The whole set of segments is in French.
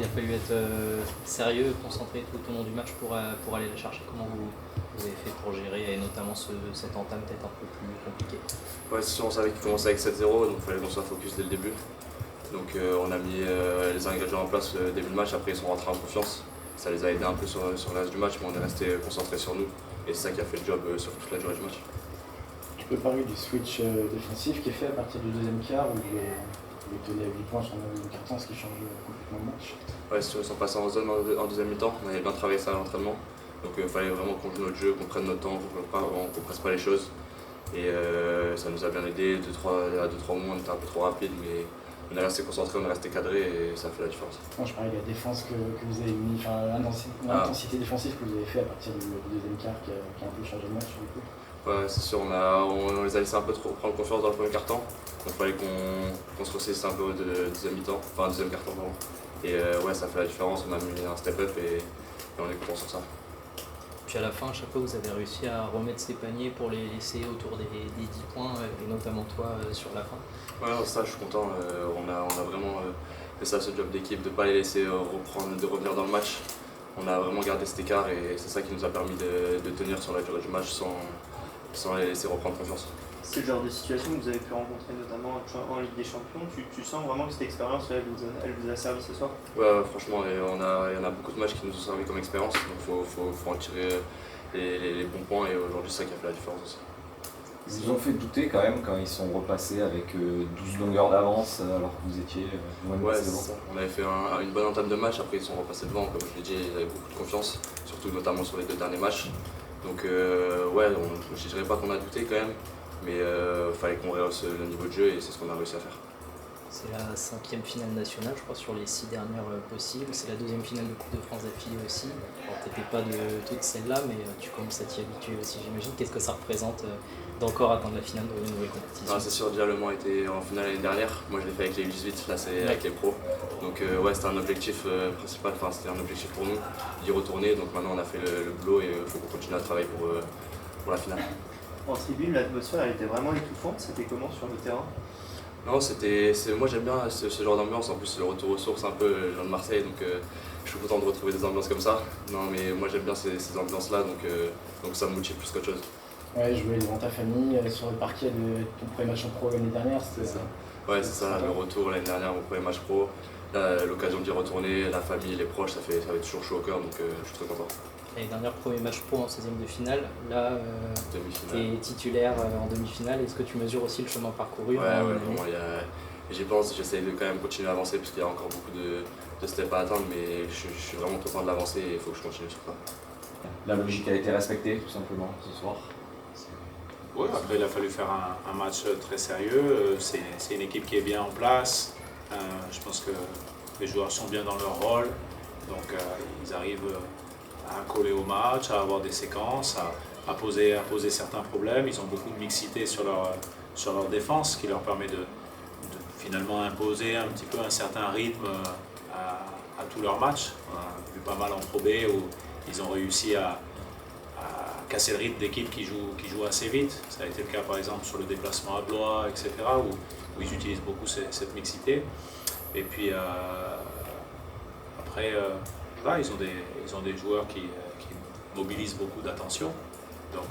il a fallu être sérieux, concentré tout au long du match pour aller la chercher. Comment vous avez fait pour gérer, et notamment cette entame peut-être un peu plus compliquée? Ouais, c'est sûr, on savait qu'il commençait avec 7-0, donc il fallait qu'on soit focus dès le début. Donc on a mis les ingrédients en place début de match, après ils sont rentrés en confiance. Ça les a aidés un peu sur le reste du match, mais on est resté concentré sur nous. Et c'est ça qui a fait le job sur toute la durée du match. Tu peux parler du switch défensif qui est fait à partir du deuxième quart où vous tenez à 8 points sur le carton, ce qui change complètement le match. Ouais, c'est sûr, ils sont passés en zone en deuxième mi-temps, on avait bien travaillé ça à l'entraînement. Donc il fallait vraiment qu'on joue notre jeu, qu'on prenne notre temps, qu'on ne presse pas les choses. Et ça nous a bien aidé, à 2-3 moments on était un peu trop rapide, mais on est resté concentré, on est resté cadré et ça a fait la différence. Moi je parlais de la défense que vous avez mis, l'intensité défensive que vous avez fait à partir du deuxième quart qui a un peu changé le match du coup. Ouais, c'est sûr, on les a laissés un peu trop prendre confiance dans le premier quart-temps. Donc il fallait qu'on se ressaisisse un peu de deuxième mi-temps, enfin deuxième quart-temps pardon. Et ouais, ça fait la différence, on a mis un step-up et on est content sur ça. Puis à la fin, à chaque fois, vous avez réussi à remettre ces paniers pour les laisser autour des 10 points, et notamment toi sur la fin. Ouais, ça je suis content, on a vraiment fait ça, ce job d'équipe, de ne pas les laisser revenir dans le match. On a vraiment gardé cet écart et c'est ça qui nous a permis de tenir sur la durée du match sans les laisser reprendre confiance. C'est le genre de situation que vous avez pu rencontrer notamment en Ligue des Champions. Tu sens vraiment que cette expérience elle vous a servi ce soir? Ouais, franchement, il y en a beaucoup de matchs qui nous ont servi comme expérience, donc il faut en tirer les bons points et aujourd'hui c'est ça qui a fait la différence aussi. Ils vous ont fait douter quand même quand ils sont repassés avec 12 longueurs d'avance alors que vous étiez loin de passer devant. On avait fait une bonne entame de match, après ils sont repassés devant, comme je l'ai dit, ils avaient beaucoup de confiance, surtout notamment sur les 2 derniers matchs. Donc ouais, je ne dirais pas qu'on a douté quand même, mais il fallait qu'on rehausse le niveau de jeu et c'est ce qu'on a réussi à faire. C'est la 5e finale nationale, je crois, sur les 6 dernières possibles. C'est la 2e finale de Coupe de France d'affilée aussi. Alors, tu n'étais pas de toutes celles-là, mais tu commences à t'y habituer aussi, j'imagine. Qu'est-ce que ça représente d'encore atteindre la finale dans une nouvelle compétition? C'est sûr, déjà Le Mans était en finale l'année dernière. Moi, je l'ai fait avec les U18, là, c'est avec les pros. Donc, ouais, c'était un objectif principal, enfin, c'était un objectif pour nous d'y retourner. Donc, maintenant, on a fait le boulot et il faut qu'on continue à travailler pour la finale. En tribune, l'atmosphère elle était vraiment étouffante. C'était comment sur le terrain? Non, moi j'aime bien ce genre d'ambiance, en plus c'est le retour aux sources un peu, je viens de Marseille, donc je suis content de retrouver des ambiances comme ça. Non mais moi j'aime bien ces ambiances-là, donc ça me motive plus qu'autre chose. Ouais, jouer devant ta famille sur le parquet de ton premier match en pro l'année dernière, c'était ça. Ouais, c'est ça, le retour l'année dernière, mon premier match pro, l'occasion d'y retourner, la famille, les proches, ça fait toujours chaud au cœur, donc je suis très content. L'année dernière, premier match pro en 16e de finale. Là, tu es titulaire en demi-finale. Est-ce que tu mesures aussi le chemin parcouru? Ouais, vraiment, j'y pense, j'essaie de quand même continuer à avancer parce qu'il y a encore beaucoup de steps à atteindre, mais je suis vraiment content de l'avancer et il faut que je continue sur ça. La logique a été respectée tout simplement ce soir. Oui, après il a fallu faire un match très sérieux. C'est une équipe qui est bien en place. Je pense que les joueurs sont bien dans leur rôle. Donc ils arrivent à coller au match, à avoir des séquences, à poser certains problèmes. Ils ont beaucoup de mixité sur leur défense, qui leur permet de finalement imposer un petit peu un certain rythme à tous leurs matchs. On a vu pas mal en Pro B où ils ont réussi à casser le rythme d'équipes qui jouent assez vite. Ça a été le cas par exemple sur le déplacement à Blois, etc., où ils utilisent beaucoup cette mixité. Et puis après, là, ils ont des joueurs qui mobilisent beaucoup d'attention. Donc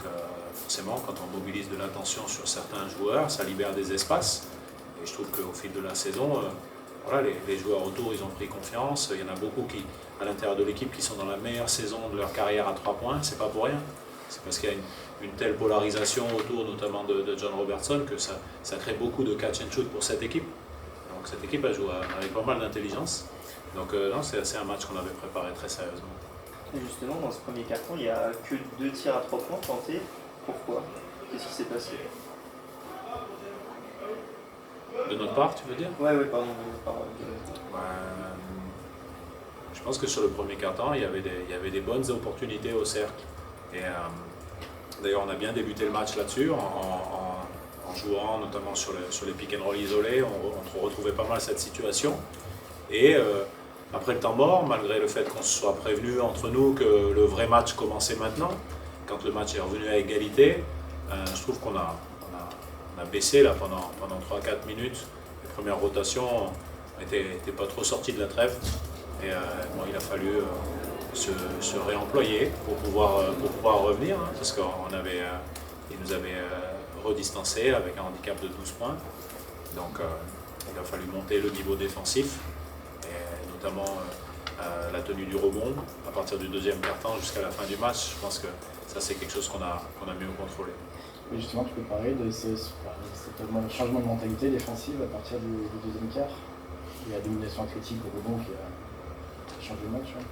forcément, quand on mobilise de l'attention sur certains joueurs, ça libère des espaces. Et je trouve qu'au fil de la saison, voilà, les joueurs autour, ils ont pris confiance. Il y en a beaucoup à l'intérieur de l'équipe qui sont dans la meilleure saison de leur carrière à 3 points. C'est pas pour rien. C'est parce qu'il y a une telle polarisation autour, notamment de John Robertson, que ça crée beaucoup de catch and shoot pour cette équipe. Donc cette équipe a joué avec pas mal d'intelligence. Donc non, c'est un match qu'on avait préparé très sérieusement. Et justement, dans ce premier quart-temps, il n'y a que 2 tirs à 3 points tentés. Pourquoi? Qu'est-ce qui s'est passé? De notre part, tu veux dire? Ouais, pardon. Je pense que sur le premier quart-temps, il y avait des bonnes opportunités au cercle. Et d'ailleurs, on a bien débuté le match là-dessus, en jouant notamment sur les pick and roll isolés. On retrouvait pas mal cette situation. Et après le temps mort, malgré le fait qu'on se soit prévenu entre nous que le vrai match commençait maintenant, quand le match est revenu à égalité, je trouve qu'on a baissé là pendant 3-4 minutes. Les premières rotations n'étaient pas trop sorties de la trêve. Et bon, il a fallu se réemployer pour pouvoir revenir, hein, parce qu'il nous avait redistancés avec un handicap de 12 points. Donc il a fallu monter le niveau défensif, et notamment la tenue du rebond à partir du deuxième quart-temps jusqu'à la fin du match. Je pense que ça, c'est quelque chose qu'on a mieux contrôlé. Et justement, tu peux parler de ce changement de mentalité défensive à partir du deuxième quart et la domination athlétique au rebond qui a changé le match. Ouais.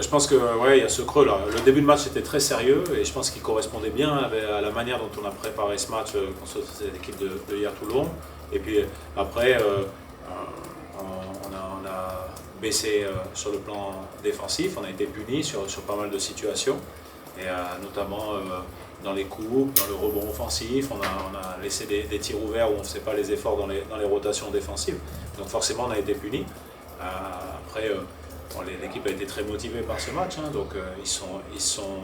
Je pense que il y a ce creux là. Le début de match était très sérieux et je pense qu'il correspondait bien à la manière dont on a préparé ce match contre cette équipe de hier Toulon. Et puis après, on a baissé sur le plan défensif, on a été puni sur pas mal de situations, et notamment dans les coups, dans le rebond offensif, on a laissé des tirs ouverts où on ne faisait pas les efforts dans les rotations défensives. Donc forcément on a été puni. Après, l'équipe a été très motivée par ce match, hein, donc ils sont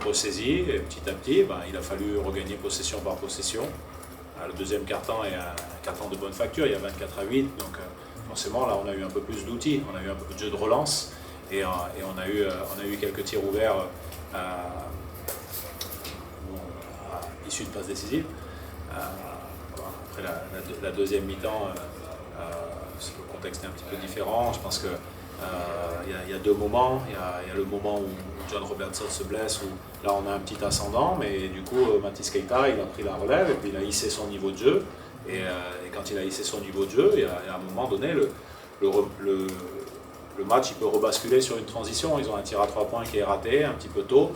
ressaisis et petit à petit, il a fallu regagner possession par possession. Le deuxième quart-temps est un quart-temps de bonne facture, il y a 24-8, donc forcément là on a eu un peu plus d'outils, on a eu un peu de jeu de relance et on a eu quelques tirs ouverts issus de passes décisives. Après la deuxième mi-temps, le contexte est un petit peu différent. Je pense que il y a deux moments. Il y a le moment où John Robertson se blesse, où là on a un petit ascendant, mais du coup Mathis Keita il a pris la relève et puis il a hissé son niveau de jeu. Et quand il a hissé son niveau de jeu, il y a un moment donné, le match il peut rebasculer sur une transition. Ils ont un tir à 3 points qui est raté un petit peu tôt.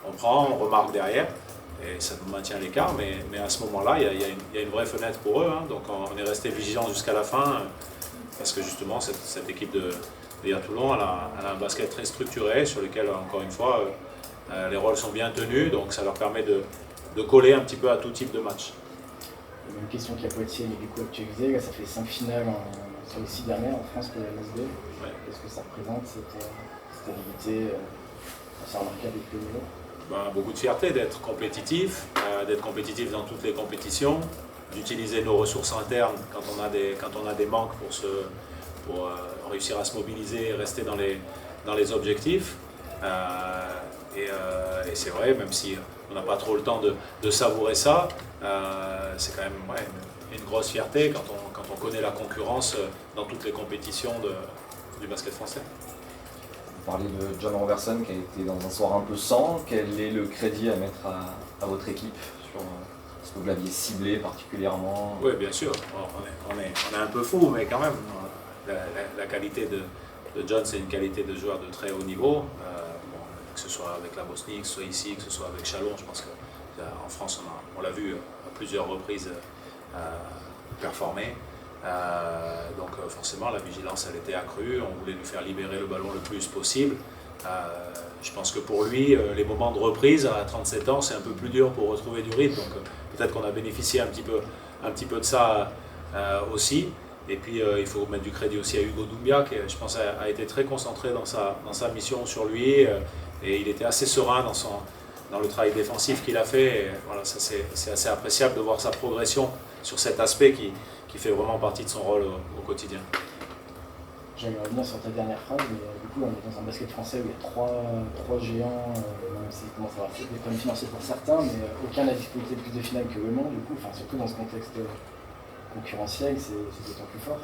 On prend, on remarque derrière. Et ça nous maintient l'écart, mais à ce moment-là, il y a une vraie fenêtre pour eux. Hein, donc on est resté vigilant jusqu'à la fin, parce que justement, cette équipe de Toulon, elle a un basket très structuré, sur lequel, encore une fois, les rôles sont bien tenus, donc ça leur permet de coller un petit peu à tout type de match. Une question qui a Poitiers, mais du coup actualisée, là, ça fait 5 finales sur les 6 dernières en France pour la MSB. Ouais. Qu'est-ce que ça représente, cette stabilité assez remarquable avec le niveau? Beaucoup de fierté d'être compétitif dans toutes les compétitions, d'utiliser nos ressources internes quand on a des manques pour réussir à se mobiliser et rester dans les objectifs. Et c'est vrai, même si on n'a pas trop le temps de savourer ça, c'est quand même une grosse fierté quand on connaît la concurrence dans toutes les compétitions du basket français. Vous parlez de John Robertson qui a été dans un soir un peu sans. Quel est le crédit à mettre à votre équipe sur ce que vous l'aviez ciblé particulièrement? Oui, bien sûr. On est un peu fou, mais quand même, la qualité de John, c'est une qualité de joueur de très haut niveau. Que ce soit avec la Bosnie, que ce soit ici, que ce soit avec Chalon, je pense qu'en France, on l'a vu à plusieurs reprises performer. Donc forcément la vigilance elle était accrue, on voulait lui faire libérer le ballon le plus possible. Je pense que pour lui, les moments de reprise à 37 ans, c'est un peu plus dur pour retrouver du rythme. Donc peut-être qu'on a bénéficié un petit peu de ça aussi. Et puis il faut mettre du crédit aussi à Hugo Doumbia qui, je pense, a été très concentré dans sa mission sur lui. Et il était assez serein dans le travail défensif qu'il a fait. Et voilà, ça c'est assez appréciable de voir sa progression sur cet aspect qui fait vraiment partie de son rôle au quotidien. J'aimerais revenir sur ta dernière phrase, mais du coup on est dans un basket français où il y a trois géants, même s'il commence à avoir des problèmes financiers pour certains, mais aucun n'a disputé plus de finales que Le Mans, du coup, surtout dans ce contexte concurrentiel, c'est d'autant plus fort.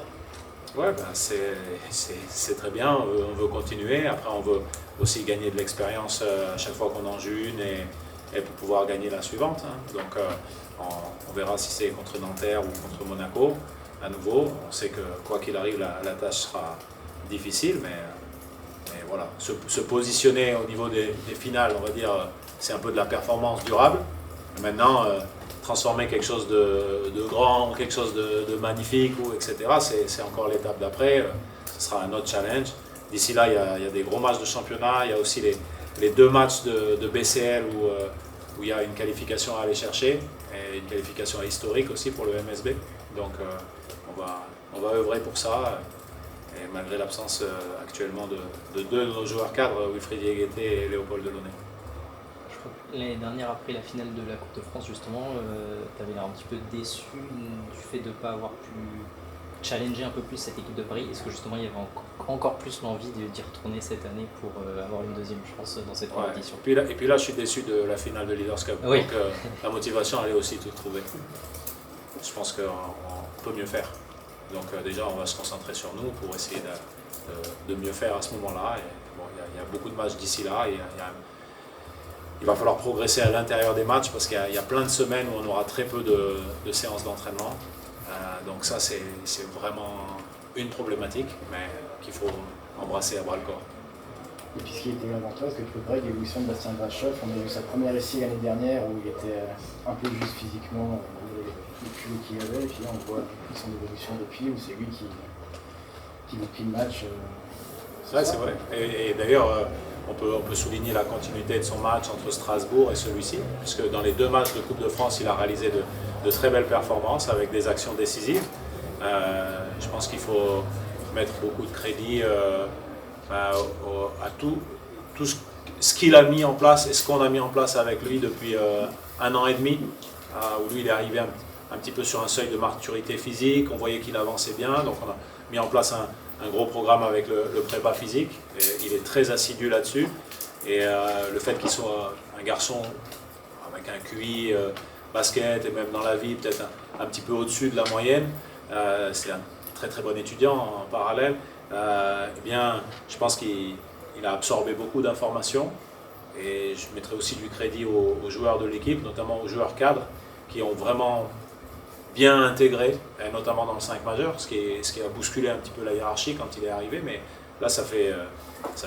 Ouais, c'est très bien, on veut continuer, après on veut aussi gagner de l'expérience à chaque fois qu'on en joue une et pour pouvoir gagner la suivante. Hein. Donc on verra si c'est contre Nanterre ou contre Monaco. À nouveau, on sait que quoi qu'il arrive, la tâche sera difficile, mais voilà, se positionner au niveau des finales, on va dire, c'est un peu de la performance durable. Maintenant, transformer quelque chose de grand, quelque chose de magnifique, etc., c'est encore l'étape d'après, ce sera un autre challenge. D'ici là, il y a des gros matchs de championnat, il y a aussi les 2 matchs de BCL où il y a une qualification à aller chercher, et une qualification historique aussi pour le MSB. Donc on va œuvrer pour ça, et malgré l'absence actuellement de 2 de nos joueurs cadres, Wilfried Diégueté et Léopold Delaunay. Je crois que l'année dernière, après la finale de la Coupe de France, justement, tu avais l'air un petit peu déçu du fait de ne pas avoir pu challenger un peu plus cette équipe de Paris? Est-ce que justement il y avait encore plus l'envie d'y retourner cette année pour avoir une deuxième chance dans cette compétition? Et puis là, je suis déçu de la finale de Leaders Cup. Oui. Donc la motivation, elle est aussi toute trouvée. Je pense qu'on peut mieux faire. Donc déjà, on va se concentrer sur nous pour essayer de mieux faire à ce moment-là. Et bon, il y a beaucoup de matchs d'ici là. Il va falloir progresser à l'intérieur des matchs parce qu'il y a plein de semaines où on aura très peu de séances d'entraînement. Donc ça, c'est vraiment une problématique, mais qu'il faut embrasser à bras-le-corps. Et puis ce qui était avantageux, c'est que tu peux parler de l'évolution de Bastien Grachoff. On a eu sa première essai l'année dernière où il était un peu juste physiquement, le culot qu'il avait. Et puis là, on voit son évolution depuis où c'est lui qui vous plie le match. Ouais, c'est vrai. Et d'ailleurs, on peut souligner la continuité de son match entre Strasbourg et celui-ci, puisque dans les 2 matchs de Coupe de France, il a réalisé de très belles performances avec des actions décisives. Je pense qu'il faut mettre beaucoup de crédit à tout ce qu'il a mis en place et ce qu'on a mis en place avec lui depuis 1 an et demi, où lui il est arrivé un petit peu sur un seuil de maturité physique, on voyait qu'il avançait bien, donc on a mis en place un gros programme avec le prépa physique, et il est très assidu là-dessus, et le fait qu'il soit un garçon avec un QI basket et même dans la vie peut-être un petit peu au-dessus de la moyenne, c'est un très très bon étudiant en parallèle, eh bien je pense qu'il a absorbé beaucoup d'informations, et je mettrai aussi du crédit aux joueurs de l'équipe, notamment aux joueurs cadres, qui ont vraiment bien intégré, et notamment dans le 5 majeur, ce qui a bousculé un petit peu la hiérarchie quand il est arrivé, mais là ça fait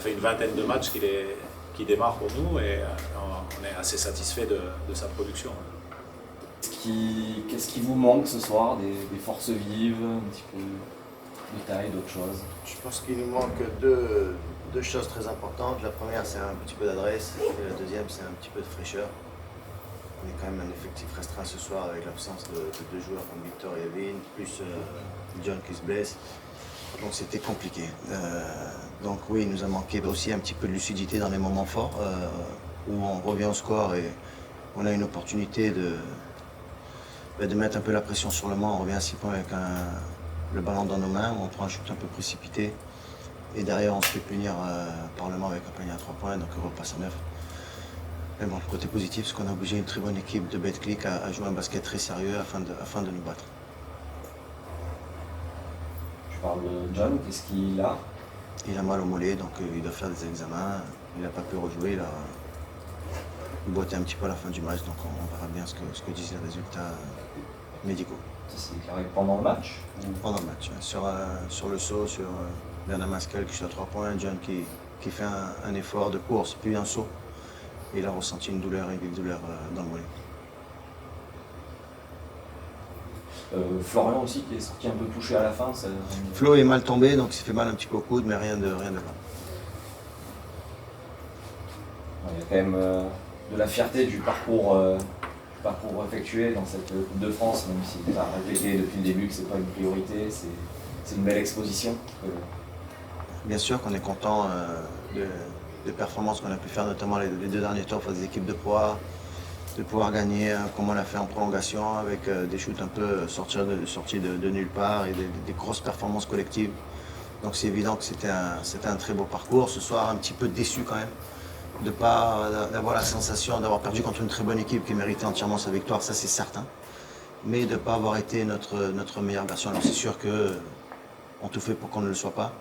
une vingtaine de matchs qu'il démarre pour nous, et on est assez satisfait de sa production. Qu'est-ce qui vous manque ce soir? Des forces vives, un petit peu de taille, d'autres choses? Je pense qu'il nous manque deux choses très importantes. La première, c'est un petit peu d'adresse, et la deuxième, c'est un petit peu de fraîcheur. On est quand même un effectif restreint ce soir avec l'absence de 2 joueurs comme Victor et Evin, plus John qui se blesse. Donc c'était compliqué. Donc oui, il nous a manqué aussi un petit peu de lucidité dans les moments forts, où on revient au score et on a une opportunité de mettre un peu la pression sur le banc. On revient à 6 points avec le ballon dans nos mains, où on prend un shoot un peu précipité. Et derrière, on se fait punir par le Mans avec un panier à 3 points, donc on repasse à 9. Mais bon, le côté positif, c'est qu'on a obligé une très bonne équipe de Betclic à jouer un basket très sérieux afin de nous battre. Je parle de John, qu'est-ce qu'il a? Il a mal au mollet, donc il doit faire des examens. Il n'a pas pu rejouer, il a boité un petit peu à la fin du match, donc on verra bien ce que disent les résultats médicaux. Ça s'est déclaré pendant le match? Pendant le match, sur le saut, sur Bernard Mascal qui shoot à 3 points, John qui fait un effort de course, puis un saut. Et il a ressenti une vive douleur dans le mollet. Florian aussi qui est sorti un peu touché à la fin. Flo est mal tombé, donc il s'est fait mal un petit peu au coude, mais rien de grave. Il y a quand même de la fierté du parcours effectué dans cette Coupe de France, même si tu as répété depuis le début que ce n'est pas une priorité, c'est une belle exposition. Bien sûr qu'on est content des performances qu'on a pu faire, notamment les 2 derniers tours face aux équipes de Pro A, de pouvoir gagner comme on l'a fait en prolongation avec des shoots un peu sortis de nulle part et des grosses performances collectives. Donc c'est évident que c'était un très beau parcours. Ce soir, un petit peu déçu quand même d'avoir la sensation d'avoir perdu contre une très bonne équipe qui méritait entièrement sa victoire, ça c'est certain. Mais de ne pas avoir été notre meilleure version. Alors c'est sûr qu'on tout fait pour qu'on ne le soit pas.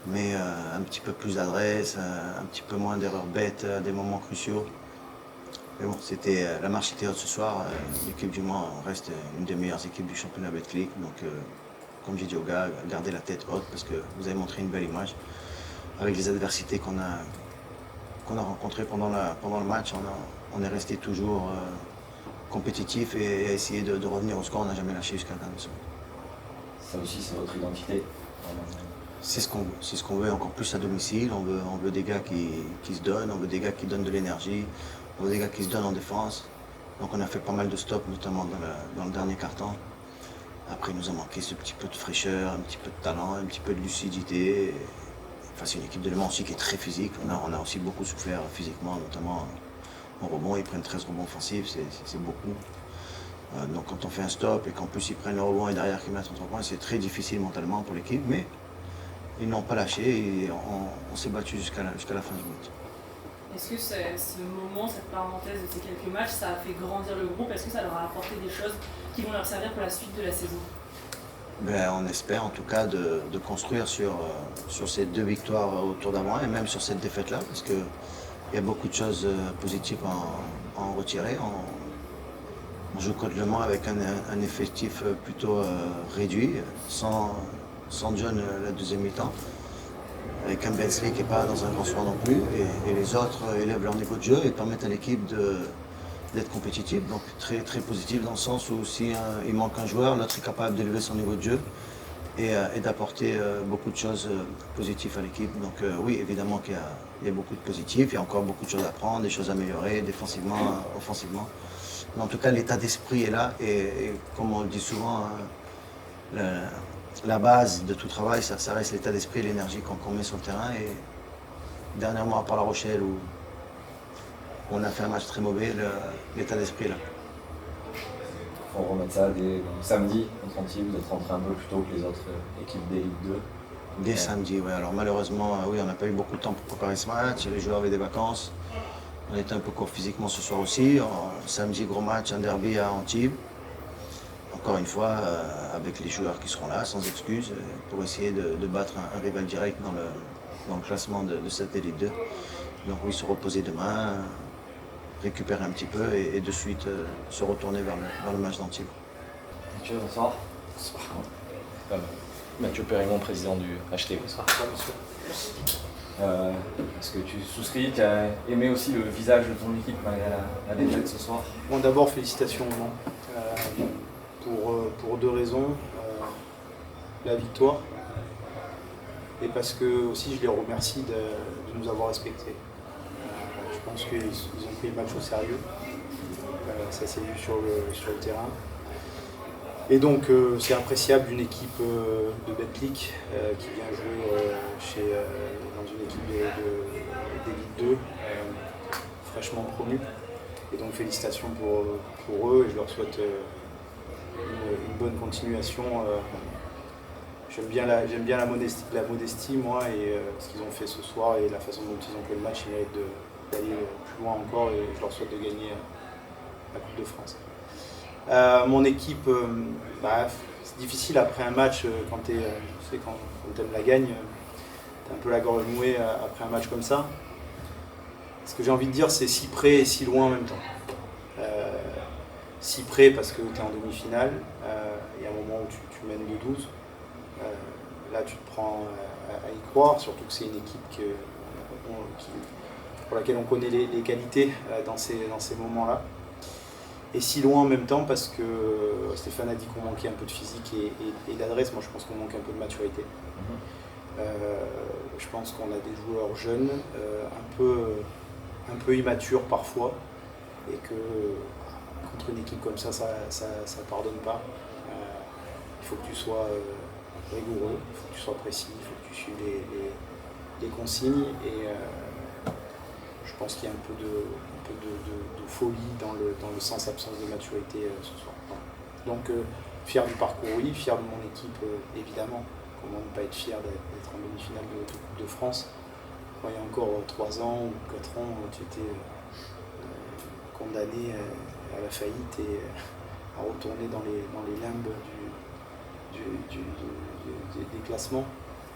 Mais un petit peu plus d'adresse, un petit peu moins d'erreurs bêtes à des moments cruciaux. Mais bon, la marche était haute ce soir. L'équipe du Mans reste une des meilleures équipes du championnat Betclic. Donc, comme j'ai dit aux gars, gardez la tête haute parce que vous avez montré une belle image. Avec les adversités qu'on a rencontrées pendant le match, on est resté toujours compétitif et à essayer de revenir au score. On n'a jamais lâché jusqu'à la dernière seconde. Ça aussi, c'est votre identité. C'est ce qu'on veut encore plus à domicile. On veut des gars qui se donnent, on veut des gars qui donnent de l'énergie, on veut des gars qui se donnent en défense. Donc on a fait pas mal de stops, notamment dans le dernier quart-temps. Après, il nous a manqué ce petit peu de fraîcheur, un petit peu de talent, un petit peu de lucidité. Enfin, c'est une équipe de Le Mans aussi qui est très physique. On a aussi beaucoup souffert physiquement, notamment en rebond. Ils prennent 13 rebonds offensifs, c'est beaucoup. Donc quand on fait un stop et qu'en plus ils prennent le rebond et derrière qu'ils mettent en 3 points, c'est très difficile mentalement pour l'équipe, mais ils n'ont pas lâché et on s'est battu jusqu'à la fin du match. Est-ce que ce moment, cette parenthèse de ces quelques matchs, ça a fait grandir le groupe? Est-ce que ça leur a apporté des choses qui vont leur servir pour la suite de la saison? On espère en tout cas de construire sur ces 2 victoires au tour d'avant et même sur cette défaite-là, parce qu'il y a beaucoup de choses positives à en retirer. On joue contre Le Mans avec un effectif plutôt réduit, sans John la deuxième mi-temps, avec un Bensley qui n'est pas dans un grand soir non plus, et les autres élèvent leur niveau de jeu et permettent à l'équipe d'être compétitive, donc très, très positif dans le sens où si il manque un joueur, l'autre est capable d'élever son niveau de jeu et d'apporter beaucoup de choses positives à l'équipe. Donc oui, évidemment qu'il y a beaucoup de positifs, il y a encore beaucoup de choses à prendre, des choses à améliorer, défensivement, offensivement. Mais en tout cas, l'état d'esprit est là et comme on le dit souvent, la base de tout travail, ça reste l'état d'esprit et l'énergie qu'on met sur le terrain. Et dernièrement, à part La Rochelle, où on a fait un match très mauvais, l'état d'esprit est là. Il faut remettre ça dès samedi contre Antibes, vous êtes rentré un peu plus tôt que les autres équipes d'élite 2. Dès samedi, oui. Alors malheureusement, oui, on n'a pas eu beaucoup de temps pour préparer ce match, les joueurs avaient des vacances. On était un peu court physiquement ce soir aussi. Samedi, gros match, un derby à Antibes. Encore une fois, avec les joueurs qui seront là, sans excuse, pour essayer de battre un rival direct dans le classement de cette élite 2. Donc oui, se reposer demain, récupérer un petit peu et de suite se retourner vers le match d'Antibes. Mathieu, bonsoir. Bonsoir. Mathieu Périmon, président du HT. Bonsoir. Est-ce que tu souscris, tu as aimé aussi le visage de ton équipe malgré la défaite ce soir? Bon, d'abord, félicitations au Mans. Pour 2 raisons. La victoire et parce que aussi je les remercie de nous avoir respectés. Je pense qu'ils ont pris le match au sérieux. Ça s'est vu sur le terrain. Et donc c'est appréciable d'une équipe de Betclic qui vient jouer dans une équipe d'élite 2 fraîchement promue. Et donc félicitations pour eux et je leur souhaite une bonne continuation. J'aime bien la modestie moi et ce qu'ils ont fait ce soir et la façon dont ils ont fait le match, ils méritent d'aller plus loin encore et je leur souhaite de gagner la Coupe de France. Mon équipe, c'est difficile après un match quand tu aimes la gagne, t'as un peu la gorge nouée après un match comme ça. Ce que j'ai envie de dire, c'est si près et si loin en même temps. Si près parce que tu es en demi-finale, il y a un moment où tu mènes de 12. Là tu te prends à y croire, surtout que c'est une équipe pour laquelle on connaît les qualités dans ces moments-là. Et si loin en même temps parce que Stéphane a dit qu'on manquait un peu de physique et d'adresse, moi je pense qu'on manque un peu de maturité. Je pense qu'on a des joueurs jeunes, un peu immatures parfois, et que contre une équipe comme ça pardonne pas. Il faut que tu sois rigoureux, il faut que tu sois précis, il faut que tu suives les consignes. Et je pense qu'il y a un peu de folie dans le sens absence de maturité ce soir. Donc fier du parcours, oui, fier de mon équipe, évidemment. Comment ne pas être fier d'être en demi-finale de Coupe de France. Quand il y a encore 3 ans ou 4 ans, tu étais condamné à la faillite et à retourner dans les limbes des classements.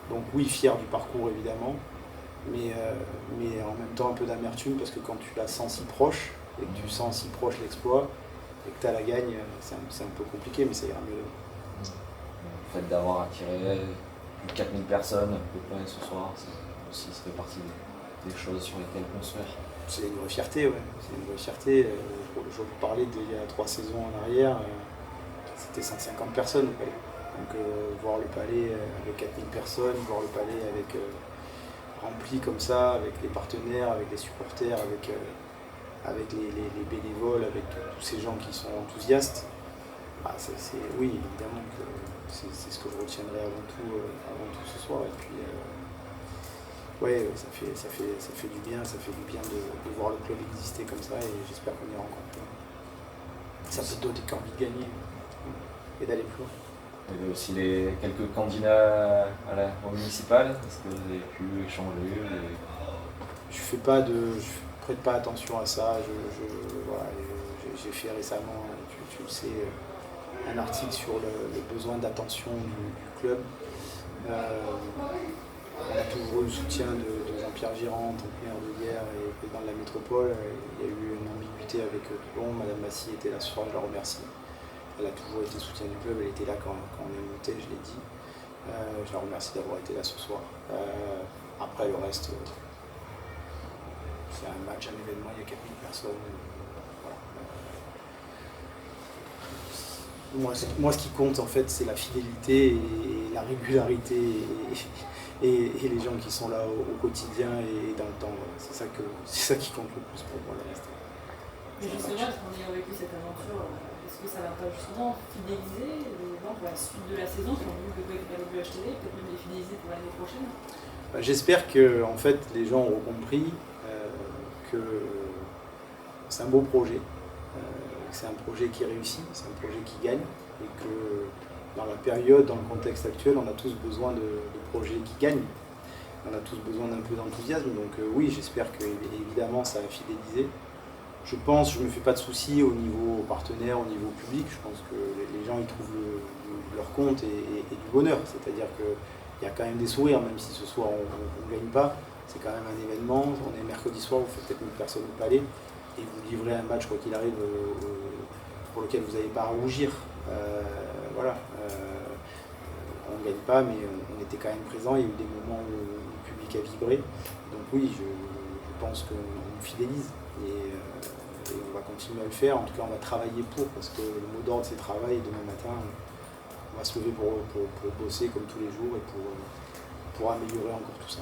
Donc oui, fier du parcours évidemment, mais en même temps un peu d'amertume parce que quand tu la sens si proche et que tu sens si proche l'exploit et que tu as la gagne, c'est un peu compliqué, mais ça ira mieux. Le fait d'avoir attiré plus de 4000 personnes à peu près ce soir, ça fait partie des choses sur lesquelles construire. C'est une vraie fierté, ouais. C'est une vraie fierté. Je vous parlais d'il y a 3 saisons en arrière, c'était 150 personnes au Palais. Donc voir le Palais avec 4000 personnes, voir le Palais rempli comme ça, avec les partenaires, avec les supporters, avec les bénévoles, avec tous ces gens qui sont enthousiastes, oui, évidemment que c'est ce que je retiendrai avant tout ce soir. Et puis, ouais, ça fait du bien, de voir le club exister comme ça et j'espère qu'on ira encore plus loin. Ça peut te donner envie de gagner et d'aller plus loin. Il y avait aussi quelques candidats au municipal. Est-ce que vous avez pu échanger Je prête pas attention à ça. Voilà, j'ai fait récemment, tu le sais, un article sur le besoin d'attention du club. On a toujours eu le soutien de Jean-Pierre Girand, maire de Hyères et président de la métropole. Il y a eu une ambiguïté avec Toulon. Madame Massy était là ce soir, je la remercie. Elle a toujours été soutien du club, elle était là quand on est monté, je l'ai dit. Je la remercie d'avoir été là ce soir. Après le reste, c'est un match, un événement, il y a 4000 personnes. Voilà. Moi, ce qui compte en fait, c'est la fidélité et la régularité et les gens qui sont là au quotidien et dans le temps. Voilà. C'est ça qui compte le plus pour moi. Le reste. Mais justement, est-ce qu'en ayant vécu cette aventure, est-ce que ça va pas justement fidéliser les gens pour la suite de la saison qui ont voulu le HTD, peut-être même les fidéliser pour l'année prochaine? J'espère que en fait, les gens auront compris que c'est un beau projet, que c'est un projet qui réussit, c'est un projet qui gagne et que dans la période, dans le contexte actuel, on a tous besoin de projets qui gagnent. On a tous besoin d'un peu d'enthousiasme. Donc oui, j'espère que évidemment ça va fidéliser. Je ne me fais pas de soucis au niveau partenaire, au niveau public. Je pense que les gens y trouvent leur compte et du bonheur. C'est-à-dire qu'il y a quand même des sourires, même si ce soir on ne gagne pas. C'est quand même un événement. On est mercredi soir, vous faites peut-être 1000 personnes au palais et vous livrez un match, quoi qu'il arrive, pour lequel vous n'allez pas à rougir. Voilà. On ne gagne pas, mais on était quand même présent. Il y a eu des moments où le public a vibré. Donc oui, je pense qu'on fidélise. Et on va continuer à le faire. En tout cas, on va travailler parce que le mot d'ordre, c'est travail. Et demain matin, on va se lever pour bosser comme tous les jours et pour améliorer encore tout ça.